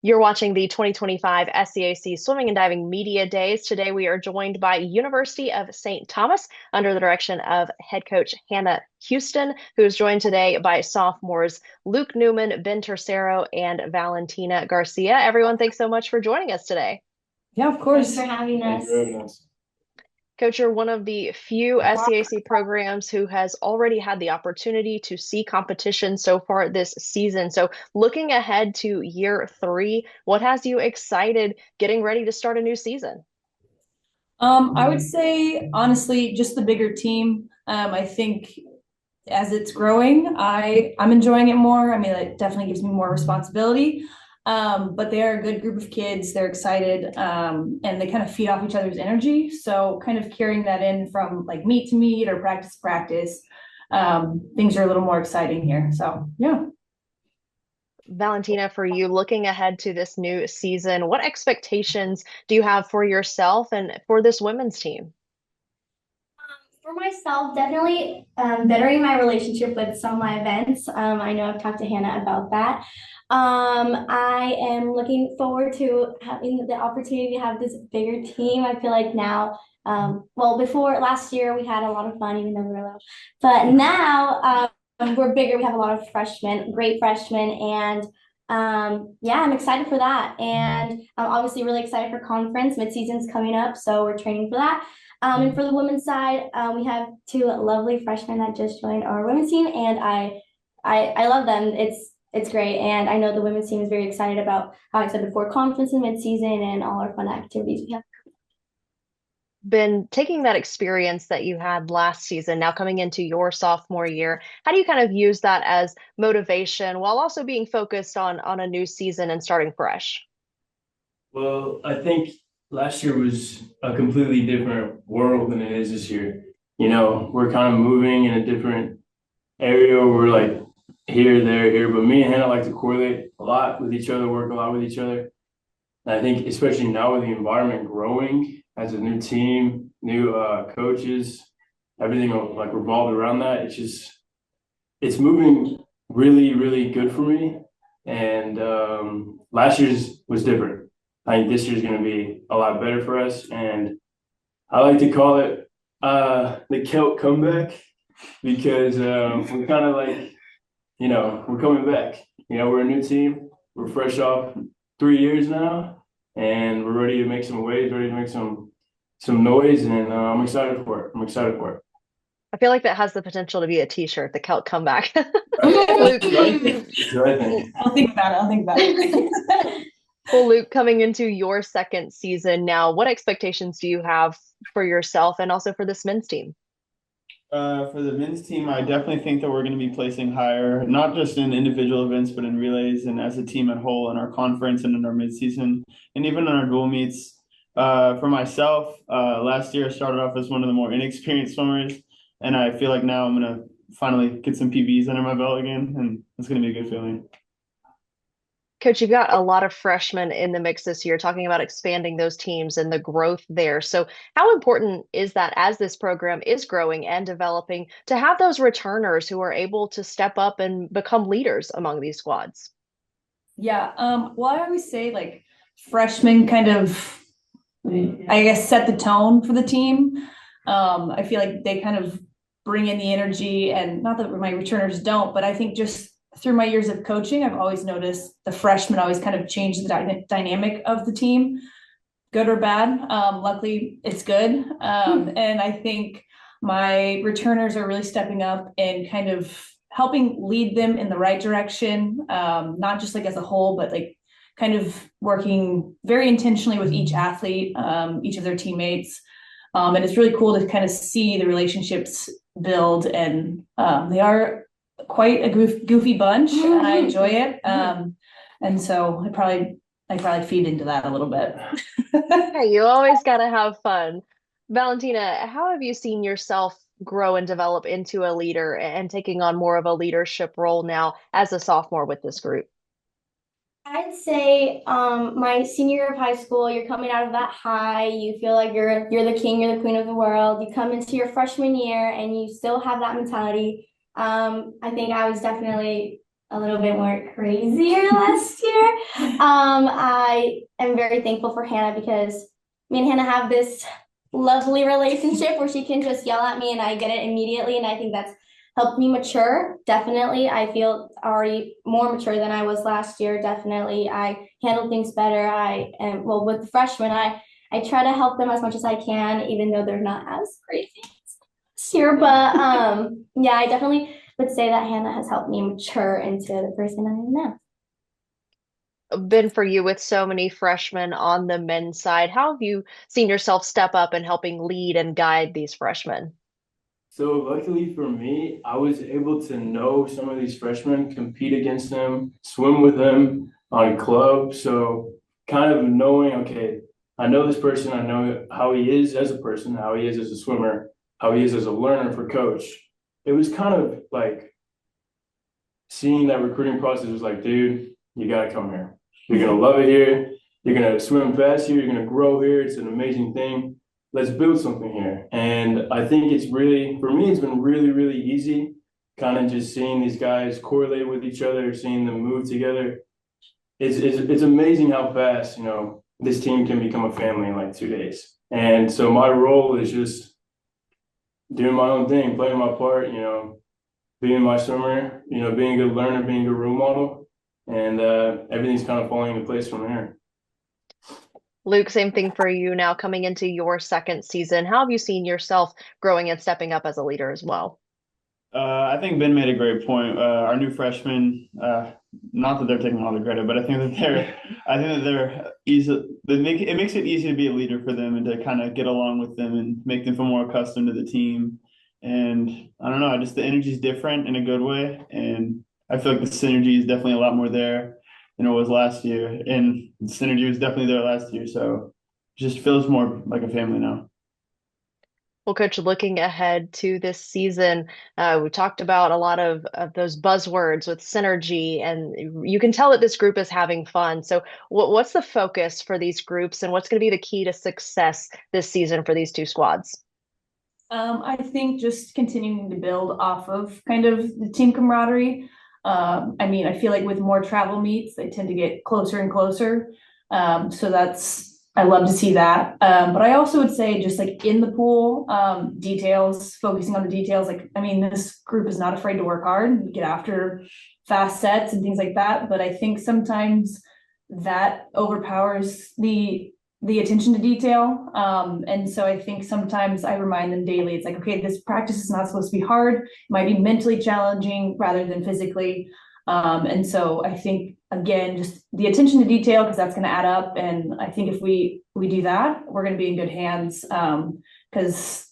You're watching the 2025 SCAC Swimming and Diving Media Days. Today, we are joined by University of St. Thomas under the direction of head coach Hanna Huston, who is joined today by sophomores Luke Newman, Ben Tercero, and Valentina Garcia. Everyone, thanks so much for joining us today. Yeah, of course. Thanks for having us. Coach, you're one of the few SCAC programs who has already had the opportunity to see competition so far this season. So, looking ahead to year three, what has you excited getting ready to start a new season? I would say honestly, just the bigger team. I think as it's growing, I'm enjoying it more. I mean, it definitely gives me more responsibility. But they are a good group of kids. They're excited, and they kind of feed off each other's energy. So kind of carrying that in from like meet to meet or practice to practice, things are a little more exciting here. So yeah. Valentina, for you, looking ahead to this new season, what expectations do you have for yourself and for this women's team? For myself, definitely bettering my relationship with some of my events. I know I've talked to Hannah about that. I am looking forward to having the opportunity to have this bigger team. I feel like now, well, before last year, we had a lot of fun, even though we were little. But now we're bigger. We have a lot of freshmen, great freshmen, and yeah, I'm excited for that. And I'm obviously really excited for conference. Mid-season's coming up, so we're training for that. And for the women's side, we have two lovely freshmen that just joined our women's team, and I love them. It's great, and I know the women's team is very excited about, how I said before, conference and mid-season and all our fun activities we have. Been taking that experience that you had last season, now coming into your sophomore year, how do you kind of use that as motivation while also being focused on a new season and starting fresh? Well, I think last year was a completely different world than it is this year. You know, we're kind of moving in a different area. We're like here, there, here. But me and Hannah like to correlate a lot with each other, work a lot with each other. And I think especially now with the environment growing as a new team, new coaches, everything like revolved around that. It's moving really, really good for me. And last year's was different. I think this year's going to be a lot better for us. And I like to call it the Celt comeback because we're kind of like, we're coming back. We're a new team. We're fresh off 3 years now, and we're ready to make some waves, ready to make some noise, and I'm excited for it. I feel like that has the potential to be a t-shirt, the Celt comeback. Luke, I'll think about it. Well, Luke, coming into your second season now, what expectations do you have for yourself and also for this men's team? For the men's team, I definitely think that we're going to be placing higher, not just in individual events, but in relays and as a team at whole in our conference and in our midseason and even in our dual meets. For myself, last year I started off as one of the more inexperienced swimmers, and I feel like now I'm going to finally get some PBs under my belt again, and it's going to be a good feeling. Coach, you've got a lot of freshmen in the mix this year, talking about expanding those teams and the growth there. So, how important is that as this program is growing and developing to have those returners who are able to step up and become leaders among these squads? Yeah. Well, I always say like freshmen kind of, I guess, set the tone for the team. I feel like they kind of bring in the energy, and not that my returners don't, but I think just through my years of coaching, I've always noticed the freshmen always kind of change the dynamic of the team, good or bad. Luckily, it's good. And I think my returners are really stepping up and kind of helping lead them in the right direction, not just like as a whole, but like kind of working very intentionally with each athlete, each of their teammates. And it's really cool to kind of see the relationships build, and they are quite a goofy bunch, and I enjoy it. And so I probably feed into that a little bit. Hey, you always got to have fun. Valentina, how have you seen yourself grow and develop into a leader and taking on more of a leadership role now as a sophomore with this group? I'd say my senior year of high school, you're coming out of that high, you feel like you're the king, you're the queen of the world. You come into your freshman year and you still have that mentality. I think I was definitely a little bit more crazier last year. I am very thankful for Hannah because me and Hannah have this lovely relationship where she can just yell at me and I get it immediately. And I think that's helped me mature. Definitely. I feel already more mature than I was last year. Definitely. I handle things better. Well, with the freshmen, I try to help them as much as I can, even though they're not as crazy this year. But yeah, I definitely would say that Hannah has helped me mature into the person I am now. Been for you with so many freshmen on the men's side. How have you seen yourself step up in helping lead and guide these freshmen? So luckily for me, I was able to know some of these freshmen, compete against them, swim with them on club. So kind of knowing, okay, I know this person, I know how he is as a person, how he is as a swimmer, how he is as a learner for coach. It was kind of like seeing that recruiting process was like, dude, you got to come here. You're going to love it here. You're going to swim fast here. You're going to grow here. It's an amazing thing. Let's build something here. And I think it's really, for me, it's been really, really easy kind of just seeing these guys correlate with each other, seeing them move together. It's amazing how fast, this team can become a family in like 2 days. And so my role is just doing my own thing, playing my part, being my swimmer, being a good learner, being a good role model. And everything's kind of falling into place from there. Luke, same thing for you now coming into your second season. How have you seen yourself growing and stepping up as a leader as well? I think Ben made a great point. Our new freshmen, not that they're taking all the credit, but I think that they're easy. It makes it easy to be a leader for them and to kind of get along with them and make them feel more accustomed to the team. And I don't know, just the energy is different in a good way, and I feel like the synergy is definitely a lot more there than it was last year, and the synergy was definitely there last year. So it just feels more like a family now. Well, Coach, looking ahead to this season, we talked about a lot of those buzzwords with synergy, and you can tell that this group is having fun. So, what's the focus for these groups, and what's going to be the key to success this season for these two squads? I think just continuing to build off of kind of the team camaraderie. I feel like with more travel meets, they tend to get closer and closer. So I love to see that. But I also would say just like in the pool, details, focusing on the details. This group is not afraid to work hard and get after fast sets and things like that. But I think sometimes that overpowers the attention to detail. And so I think sometimes I remind them daily, it's like, okay, this practice is not supposed to be hard. It might be mentally challenging rather than physically. And so I think, again, just the attention to detail, because that's going to add up. And I think if we do that, we're going to be in good hands, because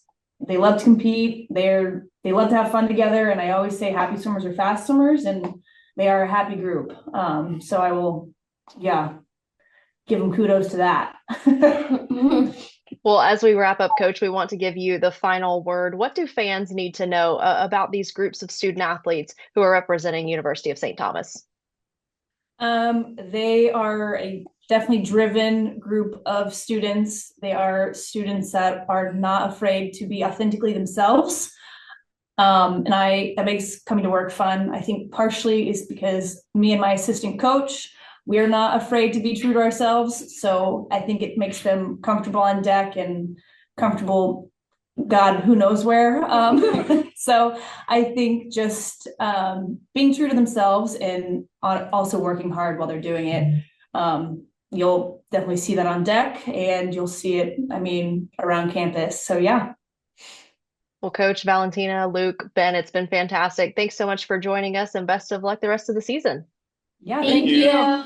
they love to compete. They love to have fun together. And I always say happy swimmers are fast swimmers, and they are a happy group. So I will, give them kudos to that. Well, as we wrap up, Coach, we want to give you the final word. What do fans need to know about these groups of student athletes who are representing University of St. Thomas? They are a definitely driven group of students. They are students that are not afraid to be authentically themselves. And that makes coming to work fun. I think partially is because me and my assistant coach, we're not afraid to be true to ourselves. So I think it makes them comfortable on deck and comfortable, God, who knows where. So I think just being true to themselves and also working hard while they're doing it. You'll definitely see that on deck, and you'll see it, around campus. So yeah. Well, Coach, Valentina, Luke, Ben, it's been fantastic. Thanks so much for joining us, and best of luck the rest of the season. Yeah, Thank you.